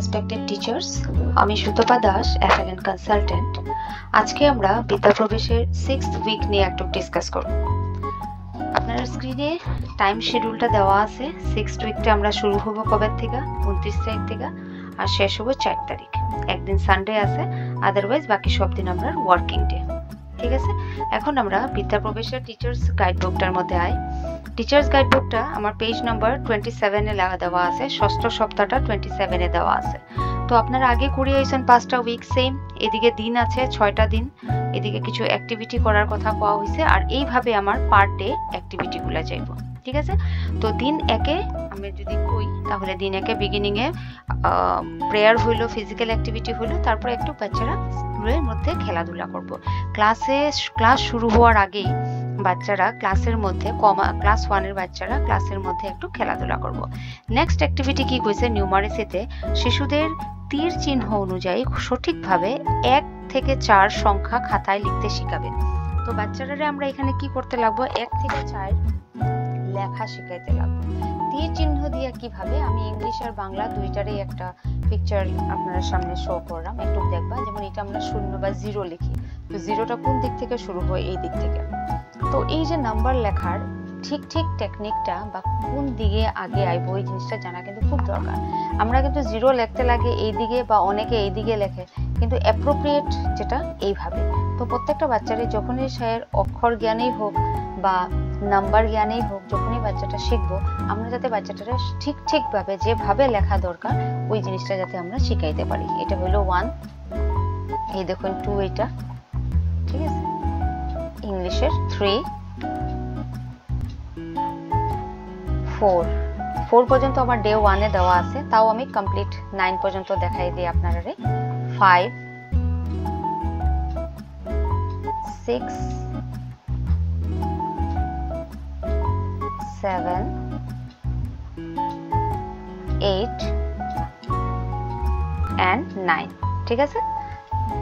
Respected teachers, আমি Sutapa Das, FLN consultant. আজকে আমরা বিদ্যা প্রবেশের 6th উইক নিয়ে একটু ডিসকাস করব। আপনার স্ক্রিনে টাইম শিডিউলটা দেওয়া আছে। 6th উইকটা আমরা শুরু হব কবে থেকে? 29 তারিখ থেকে, আর শেষ হবো 4 তারিখ। একদিন সানডে আছে, আদারওয়াইজ বাকি সব দিন আমরা ওয়ার্কিং ডে। ঠিক আছে, এখন আমরা বিদ্যা প্রবেশের টিচার্স গাইডবুকটার মধ্যে আই। টিচার্স গাইডবুকটা আমার পেজ নাম্বার 27-এ দেওয়া আছে। ষষ্ঠ সপ্তাহটা 27-এ দেওয়া আছে। তো আপনারা আগে করে আইছেন 5টা উইক সেম। এদিকে দিন আছে 6টা দিন, এদিকে কিছু অ্যাক্টিভিটি করার কথা কোয়া হয়েছে, আর এইভাবে আমার পার ডে অ্যাক্টিভিটিগুলো যাইব। ঠিক আছে, তো দিন একে আমি যদি কই তাহলে দিন একে বিগিনিংয়ে প্রেয়ার হইলো, ফিজিক্যাল অ্যাক্টিভিটি হইলো, তারপরে একটু বাচ্চারা স্কুলের মধ্যে খেলাধুলা করব। ক্লাস শুরু হওয়ার আগেই বাচ্চারা ক্লাসের মধ্যে ক্লাস 1-এর বাচ্চারা ক্লাসের মধ্যে একটু খেলাধুলা করব। নেক্সট অ্যাক্টিভিটি কি কইছে, নিউমারেসিতে শিশুদের তীর চিহ্ন অনুযায়ী সঠিকভাবে 1 থেকে 4 সংখ্যা খাতায় লিখতে শিখাবেন। তো বাচ্চারা আমরা এখানে কি করতে লাগবো, 1 থেকে 4 লেখা শিখাইতে লাগবে। তীর চিহ্ন দিয়ে কিভাবে, আমি ইংলিশ আর বাংলা দুইটারই একটা পিকচার আপনাদের সামনে শো করলাম, একটু দেখবা। যেমন এটা আমরা 0 বা 0 লিখি, তো 0টা কোন দিক থেকে শুরু হয়? এই দিক থেকে। তো এই যে নাম্বার লেখার ঠিক টেকনিকটা বা কোন দিকে আগে আইবো, এই জিনিসটা জানা কিন্তু খুব দরকার। আমরা কিন্তু 0 লিখতে লাগে এই দিকে, বা অনেকে এই দিকে লেখে, কিন্তু অ্যাপ্রোপ্রিয়েট যেটা এইভাবে। তো প্রত্যেকটা বাচ্চারই যখনই সে অক্ষর জ্ঞানেই হোক বা নাম্বার জ্ঞানেই হোক, যখনই বাচ্চাটা শিখবো, আমরা যাতে বাচ্চাটাকে ঠিকভাবে যেভাবে লেখা দরকার ওই জিনিসটা যাতে আমরা শিখাইতে পারি। এটা হলো 1, এই দেখুন 2, এটা ঠিক আছে। ইংলিশের 3, 4 পর্যন্ত আমার ডে 1-এ দেওয়া আছে, তাও আমি কমপ্লিট 9 পর্যন্ত দেখাই দিই আপনারা। 5, 6, 7, 8 and 9। ঠিক আছে,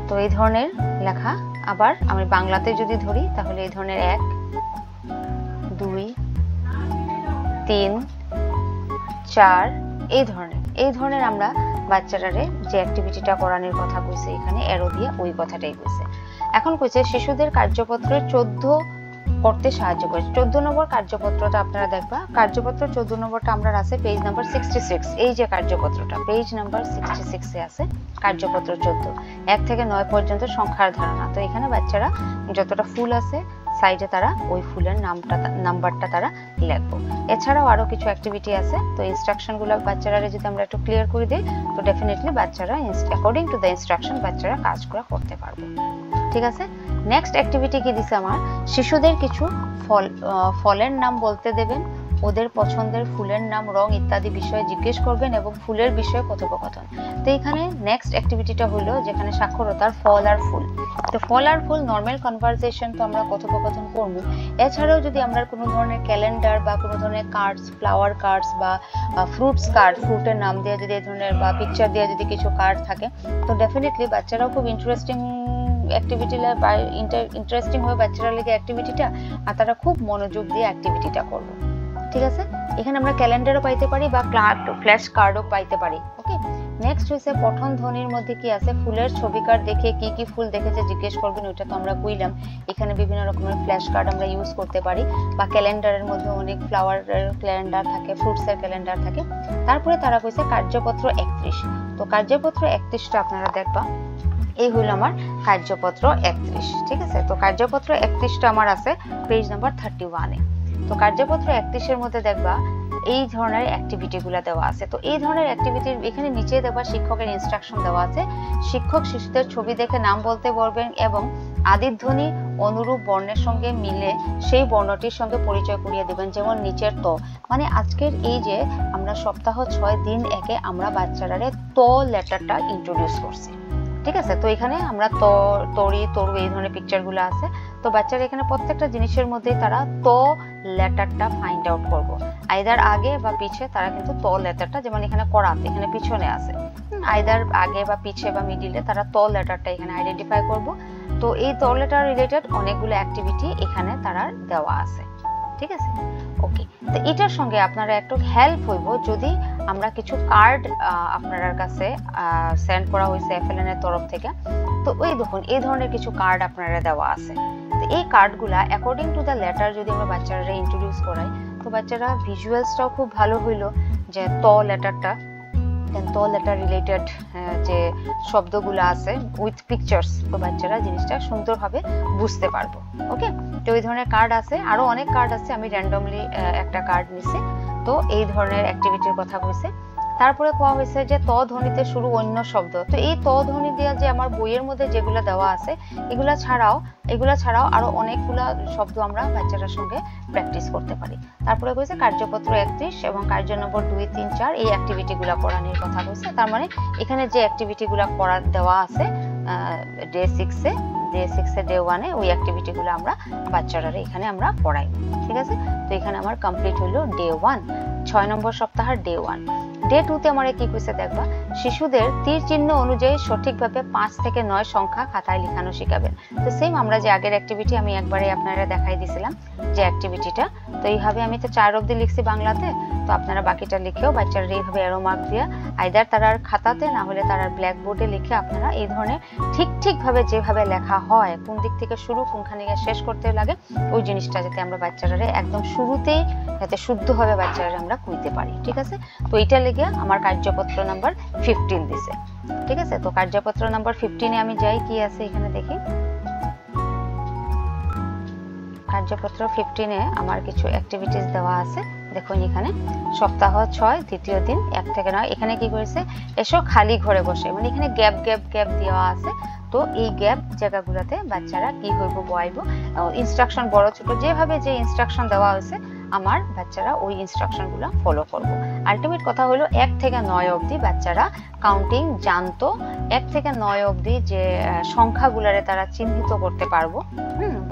তো এই ধরনের লেখা। আবার আমি বাংলাতে যদি ধরি তাহলে এই ধরনের 1, 2, 3, 4 এই ধরনের আমরা বাচ্চারারে যে অ্যাক্টিভিটিটা করানোর কথা কইছে, এখানে এরো দিয়ে ওই কথাটাই কইছে। এখন কইছে শিশুদের কার্যপত্রের 14 করতে সাহায্য করে। 14 নম্বর কার্যপত্রটা আপনারা দেখবা। কার্যপত্র 14 নম্বরটা আমরা আছে পেজ নাম্বার 66। এই যে কার্যপত্রটা পেজ নাম্বার 66-এ আছে কার্যপত্র 14, 1 থেকে 9 পর্যন্ত সংখ্যার ধারণা। তো এখানে বাচ্চারা যতটা ফুল আছে সাইডে তারা ওই ফুলের নাম্বারটা তারা লিখবো। এছাড়াও আরো কিছু অ্যাক্টিভিটি আছে। তো ইনস্ট্রাকশনগুলো বাচ্চারা যদি আমরা একটু ক্লিয়ার করে দিই, তো ডেফিনেটলি বাচ্চারা অ্যাকর্ডিং টু দ্য ইনস্ট্রাকশন বাচ্চারা কাজগুলো করতে পারবে। ঠিক আছে, নেক্সট অ্যাক্টিভিটি কি দিছে আমার, শিশুদের কিছু ফলের নাম বলতে দেবেন, ওদের পছন্দের ফুলের নাম, রং ইত্যাদি বিষয়ে জিজ্ঞেস করবেন এবং ফুলের বিষয়ে কথোপকথন। তো এখানে নেক্সট অ্যাক্টিভিটিটা হলো যেখানে সাক্ষরতার ফল আর ফুল। তো ফল আর ফুল নর্মাল কনভারসেশন, তো আমরা কথোপকথন করব। এছাড়াও যদি আমরা কোনো ধরনের ক্যালেন্ডার বা কোনো ধরনের কার্ডস, ফ্লাওয়ার কার্ডস বা ফ্রুটস কার্ড, ফ্রুটের নাম দিয়ে যদি এই ধরনের বা পিকচার দিয়ে যদি কিছু কার্ড থাকে, তো ডেফিনেটলি বাচ্চারাও খুব ইন্টারেস্টিং বা ইন্টারেস্টিং হয়ে বাচ্চারা লেগে অ্যাক্টিভিটিটা, আর তারা খুব মনোযোগ দিয়ে অ্যাক্টিভিটিটা করবে। ঠিক আছে, এখানে আমরা ক্যালেন্ডারও পাইতে পারি বা ফ্ল্যাশ কার্ডও পাইতে পারি। ওকে, নেক্সট হইছে পঠন ধ্বনির মধ্যে কি আছে, ফুলের ছবি কার্ড দেখে কি ফুল দেখেছে জিজ্ঞেস করবেন, ওইটা তো আমরা কইলাম। এখানে বিভিন্ন রকমের ফ্ল্যাশ কার্ড আমরা ইউজ করতে পারি, বা ক্যালেন্ডারের মধ্যে অনেক ফ্লাওয়ারের ক্যালেন্ডার থাকে, ফ্রুটসের ক্যালেন্ডার থাকে। তারপরে তারা কইছে কার্যপত্র 31। তো কার্যপত্র 31টা আপনারা দেখবা, এই হলো আমার কার্যপত্র 31। ঠিক আছে, তো কার্যপত্র 31টা আমার আছে পেজ নাম্বার 31-এ। তো কার্যপত্র 31-এর মধ্যে দেখবা এই ধরনের অ্যাক্টিভিটিগুলো দেওয়া আছে। তো এই ধরনের অ্যাক্টিভিটির এখানে নিচে দেখবা শিক্ষকের ইনস্ট্রাকশন দেওয়া আছে। শিক্ষক শিশুদের ছবি দেখে নাম বলতে বলবেন এবং আদিধ্বনি অনুরূপ বর্ণের সঙ্গে মিলে সেই বর্ণটির সঙ্গে পরিচয় করিয়ে দেবেন। যেমন নিচের ত, মানে আজকের এই যে আমরা সপ্তাহ 6 দিন একে আমরা বাচ্চারারে ত লেটারটা ইন্ট্রোডিউস করছি। ঠিক আছে, তো এখানে আমরা তরি তরু এই ধরনের পিকচারগুলো আছে। তো বাচ্চারা এখানে প্রত্যেকটা জিনিসের মধ্যে তারা ত লেটারটা ফাইন্ড আউট করবো, আইদার আগে বা পিছে। তারা কিন্তু ত লেটারটা, যেমন এখানে করাতে এখানে পিছনে আছে, আইদার আগে বা পিছে বা মিডিলে তারা ত লেটারটা এখানে আইডেন্টিফাই করব। তো এই ত লেটার রিলেটেড অনেকগুলো অ্যাক্টিভিটি এখানে তারা দেওয়া আছে। ঠিক আছে। ওকে, তো এটার সঙ্গে আপনারা একটু হেল্প হইব যদি আমরা কিছু কার্ড আপনার কাছে সেন্ড করা হয়েছে FLN এর তরফ থেকে। তো ওই দেখুন এই ধরনের কিছু কার্ড আপনারা দেওয়া আছে। তো এই কার্ডগুলা অ্যাকর্ডিং টু দ্য লেটার যদি আমরা বাচ্চারা ইন্ট্রোডিউস করাই, তো বাচ্চারা ভিজুয়ালসটাও খুব ভালো হইলো, যে ত লেটারটা, দেন ত লেটার রিলেটেড যে শব্দগুলো আছে উইথ পিকচার্স, তো বাচ্চারা জিনিসটা সুন্দরভাবে বুঝতে পারবো। ওকে, তো এই ধরনের কার্ড আছে, আরো অনেক কার্ড আছে, আমি র্যান্ডমলি একটা কার্ড নিছি। তো এই ধরনের অ্যাক্টিভিটির কথা কইছে। তারপরে কোয়া হয়েছে যে ত ধ্বনিতে শুরু অন্য শব্দ। তো এই ত ধ্বনি দিয়ে যে আমার বইয়ের মধ্যে যেগুলো দেওয়া আছে এগুলা ছাড়াও আরো অনেকগুলা শব্দ আমরা বাচ্চাদের সঙ্গে প্র্যাকটিস করতে পারি। তারপরে কইছে কার্যপত্র 31 এবং কার্য নম্বর 2, 3, 4 এই অ্যাক্টিভিটিগুলো করানোর কথা কইছে। তার মানে এখানে যে অ্যাক্টিভিটিগুলো করা দেওয়া আছে ডে 6 এ ডে 1 এ ওই অ্যাক্টিভিটিগুলো আমরা বাচ্চারা এখানে আমরা পড়াই। ঠিক আছে, তো এখানে আমার কমপ্লিট হলো ডে 1, 6 নম্বর সপ্তাহের ডে 1। ডে 2 তে আমরা কি কইছে দেখবা, শিশুদের তীর চিহ্ন অনুযায়ী সঠিকভাবে 5 থেকে 9 সংখ্যা খাতায় লেখানো শিখাবেন। তো সেম আমরা যে আগের অ্যাক্টিভিটি আমি একবারে আপনারা দেখাই দিছিলাম যে অ্যাক্টিভিটিটা, তো এইভাবে আমি তো 4 অবধি লিখছি বাংলাতে, তো আপনারা বাকিটা লিখেও বাচ্চারা এইভাবে এরো মার্ক দিয়ে আইদার তারার খাতাতে না হলে তারার ব্ল্যাকবোর্ডে লিখে আপনারা এই ধরনের ঠিকভাবে যেভাবে লেখা হয়, কোন দিক থেকে শুরু কোনখানে গিয়ে শেষ করতে লাগে, ওই জিনিসটা যাতে আমরা বাচ্চারা একদম শুরুতেই যাতে শুদ্ধভাবে বাচ্চারা আমরা কইতে পারি। ঠিক আছে, তো এটা লেগে আমার কার্যপত্র নাম্বার 15 দিছে। ঠিক আছে, তো কার্যপত্র নাম্বার 15 এ আমি যাই, কি আছে এখানে দেখি। কার্যপত্র 15 এ আমার কিছু অ্যাক্টিভিটিস দেওয়া আছে। দেখুন এখানে সপ্তাহ 6 দ্বিতীয় দিন 1 থেকে 9, এখানে কি করেছে, এসো খালি ঘরে বসে, মানে এখানে গ্যাপ দেওয়া আছে। তো এই গ্যাপ জায়গাগুলোতে বাচ্চারা কি হইব বয়াইব, ইনস্ট্রাকশন বড় ছোট যেভাবে যে ইনস্ট্রাকশন দেওয়া হয়েছে আমার বাচ্চারা ওই ইনস্ট্রাকশনগুলো ফলো করব। আলটিমেট কথা হলো 1 থেকে 9 অবধি বাচ্চারা কাউন্টিং জানতো, 1 থেকে 9 অবধি যে সংখ্যাগুলোরে তারা চিহ্নিত করতে পারবো,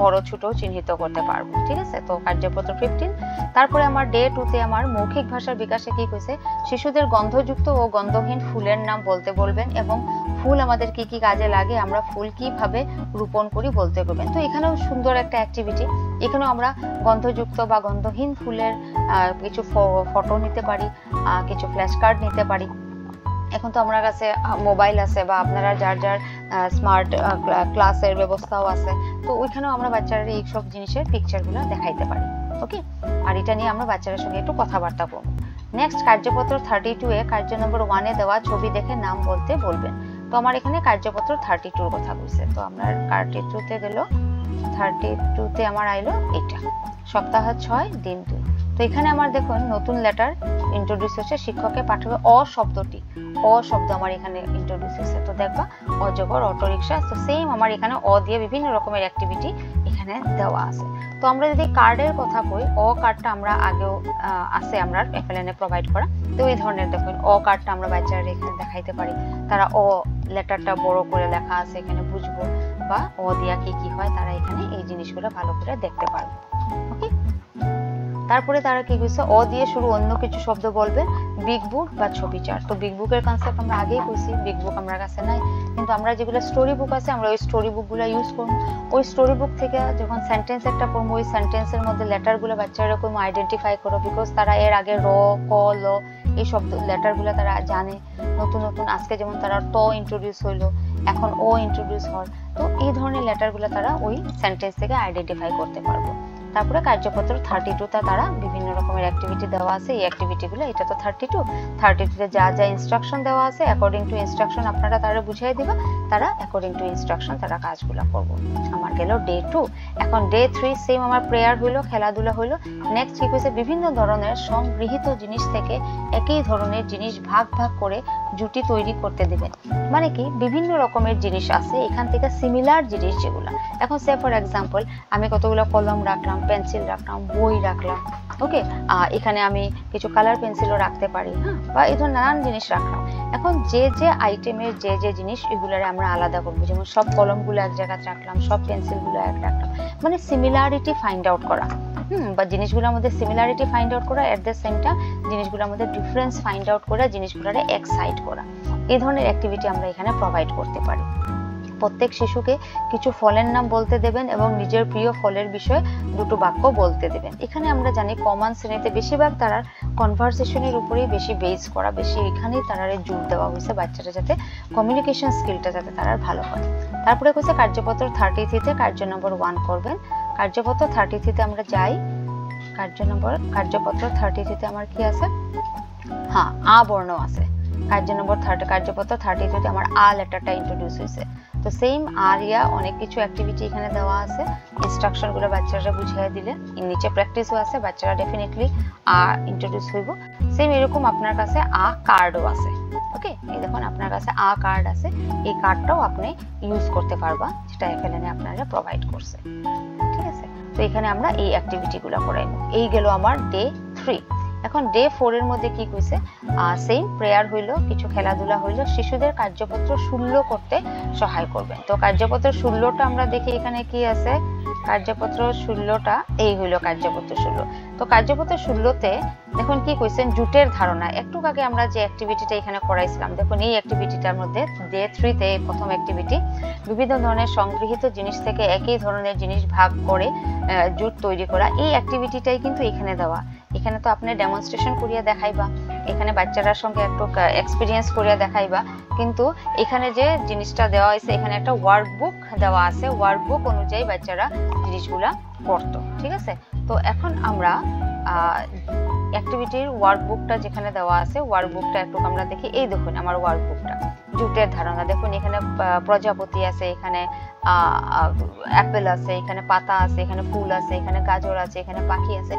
বড় ছোট চিহ্নিত করতে পারবো। ঠিক আছে, তো কার্যপত্র 15। তারপরে আমার ডে 2 তে আমার মৌখিক ভাষার বিকাশে কি কইছে, শিশুদের গন্ধযুক্ত ও গন্ধহীন ফুলের নাম বলতে বলবেন এবং ফুল আমাদের কি কি কাজে লাগে, আমরা ফুল কিভাবে রোপণ করি বলতে বলবেন। তো এখানেও সুন্দর একটা অ্যাক্টিভিটি, এখানেও আমরা গন্ধযুক্ত বা গন্ধহীন ফুলের কিছু ফটো নিতে পারি, কিছু ফ্ল্যাশ কার্ড নিতে পারি। এখন তো আমার কাছে মোবাইল আছে বা আপনারা যার স্মার্ট ক্লাসের ব্যবস্থাও আছে, তো ওইখানেও আমরা বাচ্চারা এই সব জিনিসের পিকচারগুলো দেখাইতে পারি। ওকে, আর এটা নিয়ে আমরা বাচ্চাদের সঙ্গে একটু কথাবার্তা করব। নেক্সট কার্যপত্র 32 এ কার্য নম্বর 1 এ দেওয়া ছবি দেখে নাম বলতে বলবেন। তো আমার এখানে কার্যপত্র 32 এর কথা কইছে, তো আমরা 32 তে গেল, 32 তে আমার আইলো এটা সপ্তাহ 6 দিন 2। তো এখানে আমার দেখুন নতুন লেটার ইন্ট্রোডিউস হচ্ছে, শিক্ষককে পাঠাবে অ শব্দটি, অ শব্দ আমার এখানে ইন্ট্রোডিউস হচ্ছে। তো দেখবা অজগর, অটোরিকশা, তো সেম আমার এখানে অ দিয়ে বিভিন্ন রকমের অ্যাক্টিভিটি এখানে দেওয়া আছে। তো আমরা যদি কার্ডের কথা কই, অ কার্ডটা আমরা আগেও আছে আমরা FLN এ প্রোভাইড করা। তো এই ধরনের দেখুন অ কার্ডটা আমরা বাচ্চারা এখানে দেখাইতে পারি, তারা অ লেটারটা বড় করে লেখা আছে এখানে বুঝবো, বা অ দিয়া কি কি হয় তারা এখানে এই জিনিসগুলো ভালো করে দেখতে পারবে। ওকে, তারপরে তারা কি কইছে, অ দিয়ে শুরু অন্য কিছু শব্দ বলবে, বিগ বুক বা ছবি চার্ট। তো বিগ বুকের কনসেপ্ট আমরা আগেই কইছি, বিগ বুক আমরা কাছে নাই, কিন্তু আমরা যেগুলো স্টোরি বুক আছে আমরা ওই স্টোরি বুকগুলো ইউজ করব। ওই স্টোরি বুক থেকে যখন সেন্টেন্স একটা পড়বো, ওই সেন্টেন্সের মধ্যে লেটারগুলো বাচ্চারা এরকম আইডেন্টিফাই করো, বিকজ তারা এর আগে র, ক, ল এই শব্দ লেটারগুলো তারা জানে। নতুন আজকে যেমন তারা ট ইন্ট্রোডিউস হইলো, এখন ও ইন্ট্রোডিউস হয়, তো এই ধরনের লেটারগুলো তারা ওই সেন্টেন্স থেকে আইডেন্টিফাই করতে পারবো। তারপরে কার্যপত্র 32 তে তারা বিভিন্ন রকমের অ্যাক্টিভিটি দেওয়া আছে, এই অ্যাক্টিভিটিগুলো, এটা তো 32 তে যা ইনস্ট্রাকশন দেওয়া আছে অ্যাকর্ডিং টু ইনস্ট্রাকশন আপনারা তারা বুঝিয়ে দিবা, তারা অ্যাকর্ডিং টু ইনস্ট্রাকশন তারা কাজগুলো করব। আমার গেল ডে 2। এখন ডে 3 সেম আমার প্রেয়ার হইলো, খেলাধুলা হইলো। নেক্সট কি হইছে, বিভিন্ন ধরনের সংগৃহীত জিনিস থেকে একই ধরনের জিনিস ভাগ করে জুটি তৈরি করতে দিবেন। মানে কি বিভিন্ন রকমের জিনিস আছে, এখান থেকে সিমিলার জিনিস যেগুলো, এখন সে ফর এক্সাম্পল আমি কতগুলো কলম রাখলাম, পেন্সিল রাখলাম, বই রাখলাম। ওকে, এখানে আমি কিছু কালার পেন্সিলও রাখতে পারি, হ্যাঁ, বা এই ধরনের নানান জিনিস রাখলাম। এখন যে আইটেমের যে জিনিস এগুলারে আমরা আলাদা করবো, যেমন সব কলমগুলো এক জায়গায় রাখলাম, সব পেন্সিলগুলো এক রাখলাম, মানে সিমিলারিটি ফাইন্ড আউট করা, বা জিনিসগুলোর মধ্যে সিমিলারিটি ফাইন্ড আউট করা, এট দ্য সেম টাইম জিনিসগুলোর মধ্যে ডিফারেন্স ফাইন্ড আউট করা, জিনিসগুলোরে এক্সাইট করা, এই ধরনের অ্যাক্টিভিটি আমরা এখানে প্রোভাইড করতে পারি। প্রত্যেক শিশুকে কিছু ফলের নাম বলতে দেবেন এবং নিজের প্রিয় ফলের বিষয়ে দুটো বাক্য বলতে দেবেন। এখানে আমরা জানি কমন শ্রেণীতে বেশিরভাগ তারা কনভারসেশনের উপরেই বেশি বেস করা, বেশি এখানেই তারা জোর দেওয়া হয়েছে বাচ্চারা যাতে কমিউনিকেশন স্কিলটা যাতে তারা ভালো হয়। তারপরে হচ্ছে কার্যপত্র 33-তে কার্য নম্বর 1 করবেন। কার্যপত্র 33-তে আমরা যাই। কার্যপত্র 33-তে আমার কি আছে? হ্যাঁ, আ বর্ণ আছে। কার্যপত্র 33-তে আমার আ লেটারটা ইন্ট্রোডিউস হয়েছে। তো সেম আরিয়া অনেক কিছু অ্যাক্টিভিটি এখানে দেওয়া আছে, ইনস্ট্রাকশন গুলো বাচ্চারা বুঝিয়ে দিলে নিচে প্র্যাকটিসও আছে, বাচ্চারা ডেফিনেটলি আ ইন্ট্রোডিউস হইব। সেম এরকম আপনার কাছে আ কার্ডও আছে। ওকে, এই দেখুন আপনার কাছে আ কার্ড আছে, এই কার্ডটাও আপনি ইউজ করতে পারবা, যেটা এফএলএন আপনারা প্রোভাইড করছে। ঠিক আছে, তো এখানে আমরা এই অ্যাক্টিভিটি গুলো করাইব। এই গেল আমার ডে 3। এখন ডে 4 এর মধ্যে কি কইছে? সেম প্রেয়ার হইলো, কিছু খেলাধুলা হইলো, শিশুদের কার্যপত্র শূন্য করতে সহায় করবেন। তো কার্যপত্র 16টা আমরা দেখি এখানে কি আছে। কার্যপত্র 16টা এই হইলো কার্যপত্র 16। তো কার্যপত্র 16তে দেখুন কি কইছেন, জুটের ধারণা। একটু আগে আমরা যে অ্যাক্টিভিটিটা এখানে করাইছিলাম, দেখুন এই অ্যাক্টিভিটিটার মধ্যে ডে 3তে প্রথম অ্যাক্টিভিটি, বিভিন্ন ধরনের সংগৃহীত জিনিস থেকে একই ধরনের জিনিস ভাগ করে জুট তৈরি করা। এই অ্যাক্টিভিটিটাই কিন্তু এখানে দেওয়া। এখানে তো আপনি ডেমনস্ট্রেশন করিয়া দেখাইবা, এখানে বাচ্চারার সঙ্গে একটু এক্সপেরিয়েন্স করিয়া দেখাইবা, কিন্তু এখানে যে জিনিসটা দেওয়া হয়েছে, এখানে একটা ওয়ার্কবুক দেওয়া আছে, ওয়ার্কবুক অনুযায়ী বাচ্চারা জিনিসগুলা করতো। ঠিক আছে, তো এখন আমরা অ্যাক্টিভিটির ওয়ার্কবুকটা যেখানে দেওয়া আছে, ওয়ার্কবুকটা একটু আমরা দেখি। এই দেখুন আমার ওয়ার্কবুকটা, জুটের ধারণা। দেখুন এখানে প্রজাপতি আছে, এখানে অ্যাপেল আছে, এখানে পাতা আছে, এখানে ফুল আছে, এখানে গাজর আছে, এখানে পাখি আছে,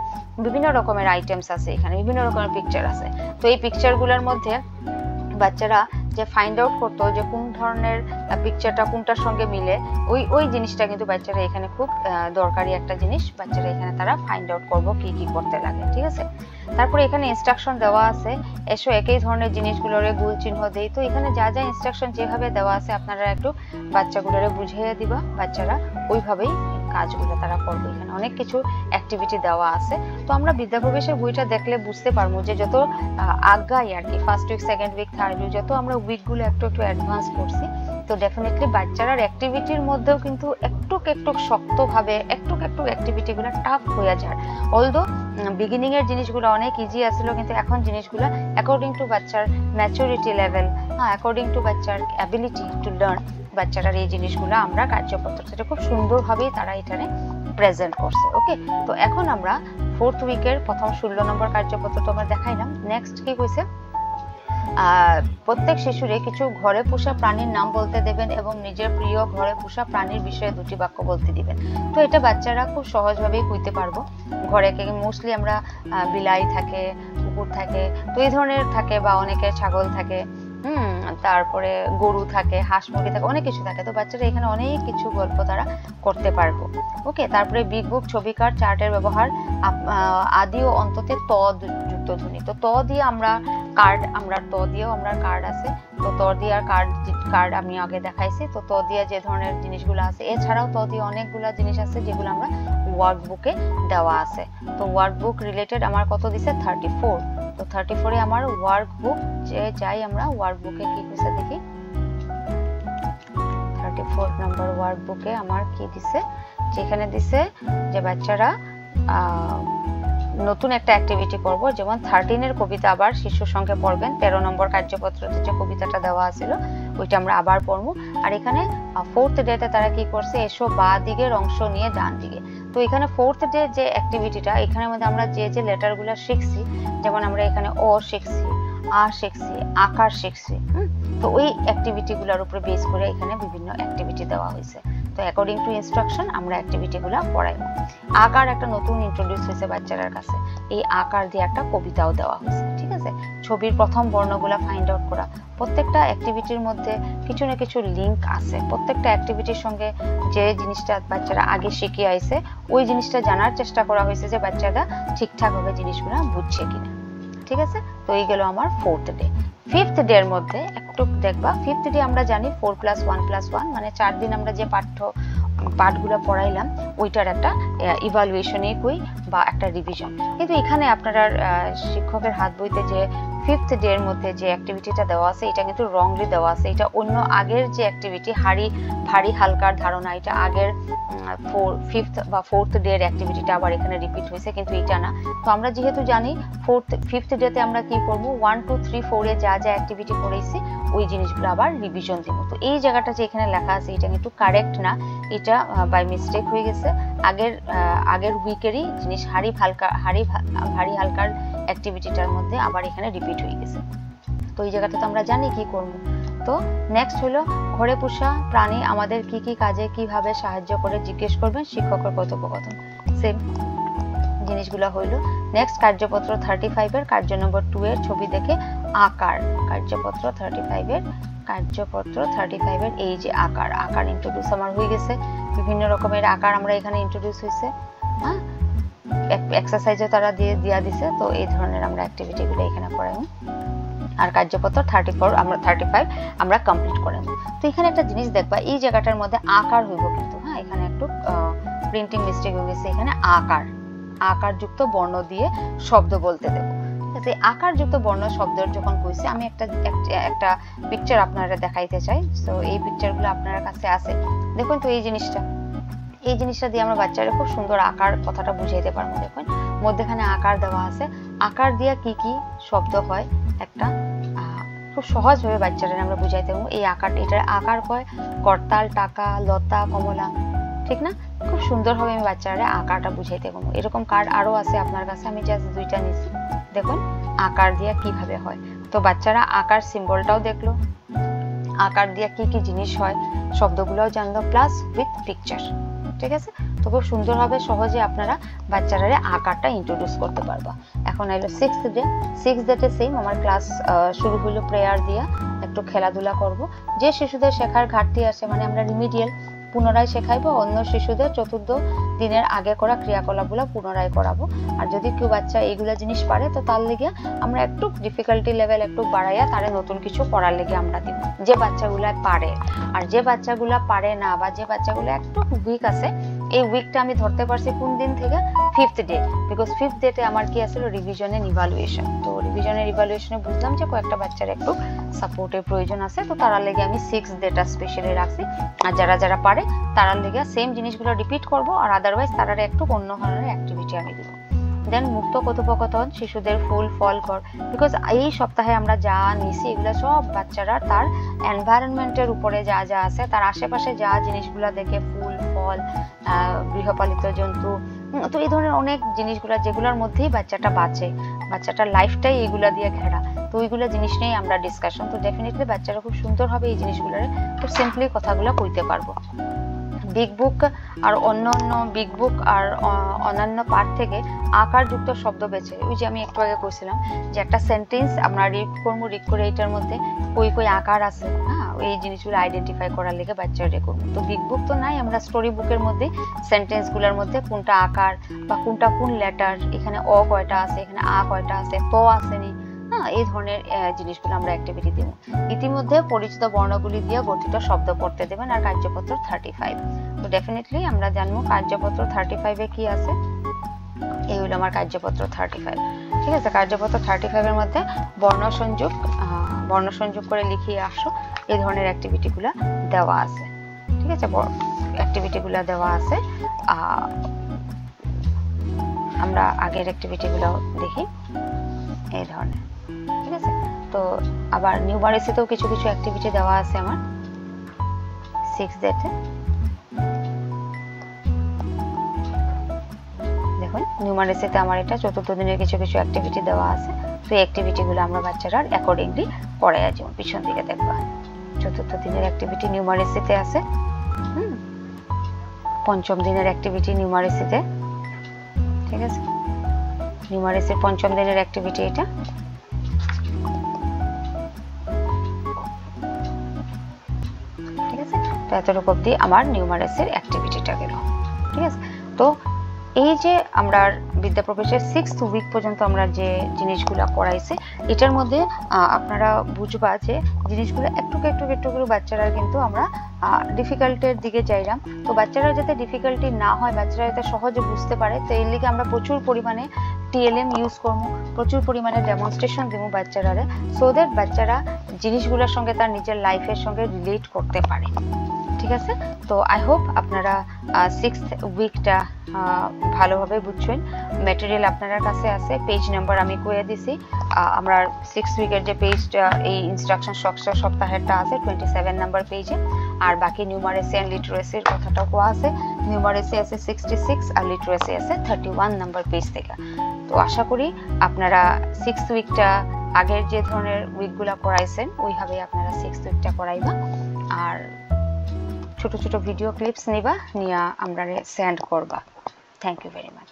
বিভিন্ন রকমের আইটেমস আছে, এখানে বিভিন্ন রকমের পিকচার আছে। তো এই পিকচারগুলোর মধ্যে বাচ্চারা যে ফাইন্ড আউট করতো যে কোন ধরনের পিকচারটা কোনটার সঙ্গে মিলে, ওই জিনিসটা কিন্তু বাচ্চারা এখানে খুব দরকারি একটা জিনিস, বাচ্চারা এখানে তারা ফাইন্ড আউট করবো কি কি করতে লাগে। ঠিক আছে, তারপরে এখানে ইনস্ট্রাকশন দেওয়া আছে, এসো একই ধরনের জিনিসগুলোরে গুল চিহ্ন দেই। তো এখানে যা যা ইনস্ট্রাকশন যেভাবে দেওয়া আছে আপনারা একটু বাচ্চাগুলোরে বুঝিয়ে দিবা, বাচ্চারা ওইভাবেই কাজগুলো তারা করবে। এখানে অনেক কিছু অ্যাক্টিভিটি দেওয়া আছে। তো আমরা বিদ্যাপ্রবেশের বইটা দেখলে বুঝতে পারবো যে যত আগাই আর কি, first week, second week, third week, যত আমরা উইকগুলো একটু একটু অ্যাডভান্স করছি, তো ডেফিনেটলি বাচ্চারার অ্যাক্টিভিটির মধ্যেও কিন্তু একটু একটু শক্তভাবে একটু একটু অ্যাক্টিভিটিগুলো টাফ হয়ে যায়। অলদো বিগিনিং এর জিনিসগুলো অনেক ইজি আসলো, কিন্তু এখন জিনিসগুলো অ্যাকর্ডিং টু বাচ্চার ম্যাচুরিটি লেভেল, অ্যাকর্ডিং টু বাচ্চার অ্যাবিলিটি টু লার্ন, বাচ্চারার এই জিনিসগুলো আমরা কার্যপত্রটা খুব সুন্দরভাবেই তারা এখানে প্রেজেন্ট করছে। ওকে, তো এখন আমরা 4th উইকের প্রথম 16 নম্বর কার্যপত্রটা আমরা দেখাইলাম। নেক্সট কি কইছে, প্রত্যেক শিশুরে কিছু ঘরে পোষা প্রাণীর নাম বলতে দেবেন এবং নিজের প্রিয় ঘরে পোষা প্রাণীর বিষয়ে দুটি বাক্য বলতে দিবেন। তো এটা বাচ্চারা খুব সহজভাবেই কইতে পারবো। ঘরে মোস্টলি আমরা বিলাই থাকে, কুকুর থাকে, তো এই ধরনের থাকে, বা অনেকের ছাগল থাকে, তারপরে গরু থাকে, হাঁস মুরগি থাকে, অনেক কিছু থাকে। তো বাচ্চারা এখানে অনেক কিছু গল্প তারা করতে পারবো। ওকে, তারপরে বিগ বুক, ছবি কার্ড, চার্টের ব্যবহার, আদি ও অন্ততে ত যুক্ত ধ্বনি। তো ত দিয়ে আমরা কার্ড, ত দিয়েও আমরা কার্ড আছে, তো ত দিয়ে কার্ড আমি আগে দেখাইছি। তো ত দিয়ে যে ধরনের জিনিসগুলো আছে, এছাড়াও ত দিয়ে অনেকগুলা জিনিস আছে যেগুলো আমরা ওয়ার্কবুকে দেওয়া আছে। তো ওয়ার্কবুক রিলেটেড আমার কত দিছে, 34। তো 34-এ আমার ওয়ার্কবুক যে যাই আমরা ওয়ার্কবুকে কি দিছে দেখি। 34 নম্বর ওয়ার্কবুকে আমার কি দিছে, যেখানে দিছে যে বাচ্চারা নতুন একটা অ্যাক্টিভিটি করব, যেমন 13 এর কবিতা আবার শিশুর সঙ্গে পড়বেন। 13 নম্বর কার্যপত্রতে যে কবিতাটা দেওয়া ছিল ওইটা আমরা আবার পড়বো। আর এখানে 4th ডেতে তারা কি করছে, এসো বা দিকের অংশ নিয়ে ডান দিকে। তো এখানে 4th ডে যে অ্যাক্টিভিটিটা, এখানের মধ্যে আমরা যে যে লেটারগুলো শিখছি, যেমন আমরা এখানে অ শিখছি, আ শিখছি, আকার শিখছি, তো ওই অ্যাক্টিভিটিগুলোর উপরে বেস করে এখানে বিভিন্ন অ্যাক্টিভিটি দেওয়া হয়েছে। তো অ্যাকর্ডিং টু ইনস্ট্রাকশন আমরা অ্যাক্টিভিটিগুলো পড়াইব। আকার একটা নতুন ইন্ট্রোডিউস হয়েছে বাচ্চাদের কাছে, এই আকার দিয়ে একটা কবিতাও দেওয়া হয়েছে। ঠিক আছে, ছবির প্রথম বর্ণগুলা ফাইন্ড আউট করা। প্রত্যেকটা অ্যাক্টিভিটির মধ্যে কিছু না কিছু লিঙ্ক আছে, প্রত্যেকটা অ্যাক্টিভিটির সঙ্গে যে জিনিসটা বাচ্চারা আগে শিখে আইছে ওই জিনিসটা জানার চেষ্টা করা হয়েছে যে বাচ্চারা ঠিকঠাকভাবে জিনিসগুলো বুঝছে কিনা। ঠিক আছে, তো এই গেল আমার 4th ডে। 5th ডে এর মধ্যে একটু দেখবা, 5th ডে আমরা জানি 4+1+1 মানে 4 দিন আমরা যে পাঠগুলো পড়াইলাম ওইটার একটা ইভালুয়েশনই কই বা একটা রিভিশন। কিন্তু এখানে আপনারা শিক্ষকের হাত বইতে যে 5th ডে এর মধ্যে যে অ্যাক্টিভিটিটা দেওয়া আছে এটা কিন্তু রংলি দেওয়া আছে। এটা অন্য আগের যে অ্যাক্টিভিটি ভারী হালকার ধারণা, এটা আগের 5th বা 4th ডে এর অ্যাক্টিভিটিটা আবার এখানে রিপিট হয়েছে, কিন্তু এটা না। তো আমরা যেহেতু জানি 5th ডেতে আমরা কি করব, 1 2 3 4 এ যা যা অ্যাক্টিভিটি করেছি ওই জিনিসগুলো আবার রিভিশন দিব। তো এই জায়গাটা যে এখানে লেখা আছে এটা কিন্তু কারেক্ট না, এটা বাই মিস্টেক হয়ে গেছে। আগের উইকেরই জিনিস ভারী হালকার অ্যাক্টিভিটিটার মধ্যে আবার এখানে রিপিট হয়ে গেছে। তো এই জায়গাটা তো আমরা জানি কি করব। তো নেক্সট হলো ঘরে পোষা প্রাণী আমাদের কি কি কাজে কিভাবে সাহায্য করে জিজ্ঞেস করবেন শিক্ষকের কথোপকথন। সেম জিনিসগুলো হইল। নেক্সট কার্যপত্র 35 এর কার্য নম্বর 2 এর ছবি দেখে আকার। কার্যপত্র 35 এর এই যে আকার ইন্ট্রোডিউস আমার হয়ে গেছে। বিভিন্ন রকমের আকার আমরা এখানে ইন্ট্রোডিউস হয়েছে, হ্যাঁ, এক্সারসাইজও তারা দিয়া দিছে। তো এই ধরনের আমরা অ্যাক্টিভিটিগুলো এখানে করাইব। আর কার্যপত্র 35 আমরা কমপ্লিট করে নেব। তো এখানে একটা জিনিস দেখবা, এই জায়গাটার মধ্যে আকার হইব কিন্তু, হ্যাঁ, এখানে একটু প্রিন্টিং মিস্টেক হয়ে গেছে। এখানে আকার যুক্ত বর্ণ দিয়ে শব্দ বলতে দেব। ঠিক আছে, আকার যুক্ত বর্ণ শব্দের যখন কইছি আমি একটা পিকচার আপনারা দেখাইতে চাই। তো এই পিকচারগুলো আপনার কাছে আছে, দেখুন। তো এই জিনিসটা দিয়ে আমরা বাচ্চারা খুব সুন্দর আকার কথাটা বুঝাইতে পারবো। দেখুন মধ্যখানে আকার দেওয়া আছে, আকার দিয়ে কি কি শব্দ হয় একটা খুব সহজ ভাবে বাচ্চারা আমরা বুঝাইতে পারবো। এই এটার আকার কয় করতাল, টাকা, লতা, কমলা, ঠিক না? খুব সুন্দর ভাবে আমি বাচ্চারা আকারটা বুঝাইতে পারবো। এরকম কার্ড আরো আছে আপনার কাছে, আমি জাস্ট 2টা নিছি। দেখুন আকার দিয়ে কিভাবে হয়। তো বাচ্চারা আকার সিম্বলটাও দেখলো, আকার দিয়ে কি কি জিনিস হয় শব্দগুলোও জানলো, প্লাস উইথ পিকচার। ঠিক আছে, তো খুব সুন্দরভাবে সহজে আপনারা বাচ্চারা আকারটা ইন্ট্রোডিউস করতে পারবা। এখন এলো 6th ডে সেম আমার ক্লাস শুরু হলো প্রেয়ার দিয়া, একটু খেলাধুলা করব। যে শিশুদের শেখার ঘাটতি আছে, মানে আমরা রিমিডিয়াল পুনরায় শেখাইবো, অন্য শিশুদের 4th দিনের আগে করা ক্রিয়াকলাপগুলো পুনরায় করাবো। আর যদি কেউ বাচ্চা এইগুলা জিনিস পারে তো তার লেগে আমরা একটু ডিফিকাল্টি লেভেল একটু বাড়াইয়া তারে নতুন কিছু করার লেগে আমরা দিব, যে বাচ্চাগুলা পারে। আর যে বাচ্চাগুলা পারে না বা যে বাচ্চাগুলো একটু উইক আছে, এই উইকটা আমি ধরতে পারছি কোন দিন থেকে, 5th ডে, বিকজ 5th ডেতে আমার কি আছিল রিভিশন এন্ড ইভালুয়েশন। তো রিভিশন এন্ড ইভালুয়েশনে বুঝলাম যে কয়েকটা বাচ্চার একটু সাপোর্টের প্রয়োজন আছে, তো তার লেগে আমি 6th ডেটা স্পেশালি রাখছি। আর যারা পারে তার লেগে সেম জিনিসগুলো রিপিট করব, আর আদারওয়াইজ তারা একটু অন্য ধরনের অ্যাক্টিভিটি আমি দিব। দেন মুক্ত কথোপকথন শিশুদের ফুল ফল ঘর, বিকজ এই সপ্তাহে আমরা যা নিছি এগুলো সব বাচ্চারা তার এনভায়রনমেন্টের উপরে যা যা আছে, তার আশেপাশে যা জিনিসগুলো দেখে, ফুল ফল, গৃহপালিত জন্তু, তো এই ধরনের অনেক জিনিসগুলো যেগুলোর মধ্যেই বাচ্চাটা বাঁচে, বাচ্চাটার লাইফটাই এগুলা দিয়ে ঘেরা। তো ওইগুলো জিনিস নিয়েই আমরা ডিসকাশন। তো ডেফিনেটলি বাচ্চারা খুব সুন্দরভাবে এই জিনিসগুলোর খুব সিম্পলি কথাগুলো কইতে পারবো। বিগ বুক আর অন্যান্য পাঠ থেকে আকার যুক্ত শব্দ বেছে, ওই যে আমি একটু আগে কইছিলাম যে একটা সেন্টেন্স আমরা রিড করে এটার মধ্যে কই আকার আছে, হ্যাঁ, এই জিনিসগুলো আইডেন্টিফাই করার লেগে বাচ্চারা রেড করবো। তো বিগ বুক তো নাই, আমরা স্টোরি বুকের মধ্যে সেন্টেন্সগুলোর মধ্যে কোনটা আকার বা কোনটা কোন লেটার, এখানে অ কয়টা আছে, এখানে আ কয়টা আছে, ত আসেনি, হ্যাঁ, এই ধরনের জিনিসগুলো আমরা অ্যাক্টিভিটি দেব। ইতিমধ্যে পরিচিত বর্ণগুলি দিয়ে গঠিত শব্দ পড়তে দেবেন। আর কার্যপত্র 35, তো ডেফিনেটলি আমরা জানবো কার্যপত্র 35 এ কি আছে। এই হলো আমার কার্যপত্র 35। ঠিক আছে, কার্যপত্র 35 এর মধ্যে বর্ণ সংযোগ করে লিখিয়ে আসো, এই ধরনের অ্যাক্টিভিটিগুলো দেওয়া আছে। ঠিক আছে, অ্যাক্টিভিটিগুলো দেওয়া আছে। আমরা আগের অ্যাক্টিভিটিগুলো দেখি এই ধরনের। ঠিক আছে, তো আবার নিউমারেসিতেও কিছু অ্যাক্টিভিটি দেওয়া আছে আমার 6th ডেতে। দেখুন নিউমারেসিতে আমার এটা 4th দিনের কিছু অ্যাক্টিভিটি দেওয়া আছে। তো এই অ্যাক্টিভিটিগুলো আমরা বাচ্চারা অ্যাকর্ডিংলি পড়াইয়া যাব। পিছন দিকে দেখবা 4th দিনের অ্যাক্টিভিটি নিউমারেসিতে আছে, 5ম দিনের অ্যাক্টিভিটি নিউমারেসিতে। ঠিক আছে, নিউমারেসির 5ম দিনের অ্যাক্টিভিটি এটা। ঠিক আছে, তো এতটুকু অবধি আমার নিউমারেসির অ্যাক্টিভিটিটা গেল। ঠিক আছে, তো এই যে আমরা বিদ্যা প্রবেশের 6th উইক পর্যন্ত আমরা যে জিনিসগুলো করাইছি, এটার মধ্যে আপনারা বুঝবা যে জিনিসগুলো একটু করে বাচ্চারা কিন্তু আমরা ডিফিকাল্টের দিকে যাইলাম। তো বাচ্চারা যাতে ডিফিকাল্টি না হয়, বাচ্চারা যাতে সহজে বুঝতে পারে, তো এর লিগে আমরা প্রচুর পরিমাণে TLM ইউজ করবো। প্রচুর পরিমাণে ডেমনস্ট্রেশন দিব বাচ্চারা, সো দ্যাট বাচ্চারা জিনিসগুলোর সঙ্গে তার নিজের লাইফের সঙ্গে রিলেট করতে পারে। ঠিক আছে, তো আই হোপ আপনারা 6th উইকটা ভালোভাবে বুঝছেন। ম্যাটেরিয়াল আপনার কাছে আছে, পেজ নাম্বার আমি কয়ে দিছি। আমরা 6 উইকের যে পেজটা এই ইনস্ট্রাকশন সপ্তাহেরটা আছে 27 নাম্বার পেজে, আর বাকি নিউমারেসি এন্ড লিটারেসির কথাটাও কোয়া আছে। নিউমারেসি আছে 66 আর লিটারেসি আছে 31 নাম্বার পেজ থেকে। তো আশা করি আপনারা 6th উইকটা আগের যে ধরনের উইকগুলা করাইছেন ওইভাবে আপনারা 6th উইকটা করাইবা, আর ছোট ছোট ভিডিও ক্লিপস নিবা, নিয়ে আমরা সেন্ড করবা। Thank you very much.